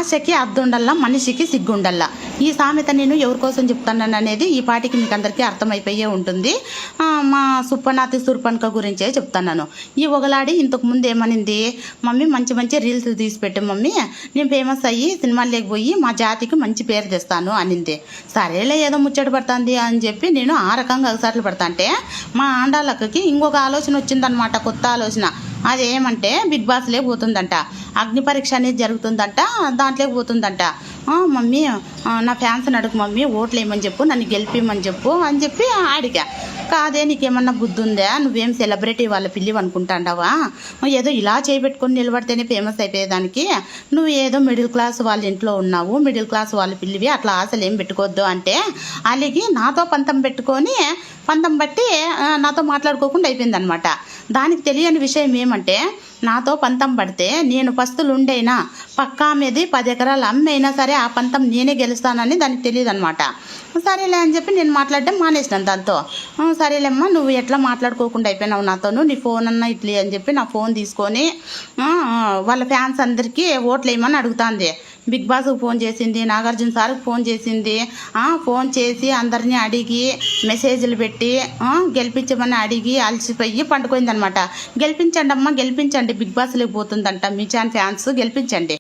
ఆశకి అద్దుండల్లా, మనిషికి సిగ్గుండల్లా. ఈ సామెత నేను ఎవరి కోసం చెప్తాను అనేది ఈ పాటికి మీకు అందరికీ అర్థమైపోయే ఉంటుంది. మా సుప్పనాతి సుర్పణక గురించే చెప్తాను. ఈ ఒగలాడి ఇంతకు ముందు ఏమనింది, మమ్మీ మంచి మంచి రీల్స్ తీసి పెట్టు మమ్మీ, నేను ఫేమస్ అయ్యి సినిమాల్లోకి పోయి మా జాతికి మంచి పేరు తెస్తాను అనింది. సరేలే ఏదో ముచ్చట పడుతుంది అని చెప్పి నేను ఆ రకంగా అగసాట్లు పడతా అంటే మా ఆండాలక్కకి ఇంకొక ఆలోచన వచ్చిందనమాట, కొత్త ఆలోచన. అదేమంటే బిగ్ బాస్లే పోతుందంట, అగ్ని పరీక్ష అనేది జరుగుతుందంట, దాంట్లోకి పోతుందంట. మమ్మీ నా ఫ్యాన్స్ అడుగు మమ్మీ, ఓట్లు వేయమని చెప్పు, నన్ను గెలిపిమని చెప్పు అని చెప్పి అడిగా. కాదే నీకేమన్నా బుద్ధి ఉందా, నువ్వేం సెలబ్రిటీ వాళ్ళ పిల్లి అనుకుంటాండావా, ఏదో ఇలా చేయబెట్టుకొని నిలబడితేనే ఫేమస్ అయిపోయేదానికి, నువ్వు ఏదో మిడిల్ క్లాస్ వాళ్ళ ఇంట్లో ఉన్నావు, మిడిల్ క్లాస్ వాళ్ళ పిల్లివి, అట్లా ఆశలు ఏం పెట్టుకోవద్దు అంటే అలాగే నాతో పంతం పెట్టుకొని పంతం బట్టి నాతో మాట్లాడుకోకుండా అయిపోయిందనమాట. దానికి తెలియని విషయం ఏమంటే, నాతో పంతం పడితే నేను పస్తులు ఉండైనా పక్కా మీది 10 ఎకరాలు అమ్మైనా సరే ఆ పంతం నేనే గెలుస్తానని దానికి తెలియదు అనమాట. సరేలే అని చెప్పి నేను మాట్లాడడం మానేసినాను దాంతో. సరేలేమ్మా నువ్వు ఎట్లా మాట్లాడుకోకుండా అయిపోయినావు నాతోను, నీ ఫోన్ అన్నా ఇట్లే అని చెప్పి నా ఫోన్ తీసుకొని వాళ్ళ ఫ్యాన్స్ అందరికీ ఓట్లు వేయమని అడుగుతుంది. బిగ్ బాస్కి ఫోన్ చేసింది, నాగార్జున సార్కి ఫోన్ చేసింది. ఫోన్ చేసి అందరినీ అడిగి మెసేజ్లు పెట్టి గెలిపించమని అడిగి అలసిపోయి పండుకుందనమాట. గెలిపించండి అమ్మా, గెలిపించండి, బిగ్ బాస్లోకి పోతుందంట మీ ఫ్యాన్స్, గెలిపించండి.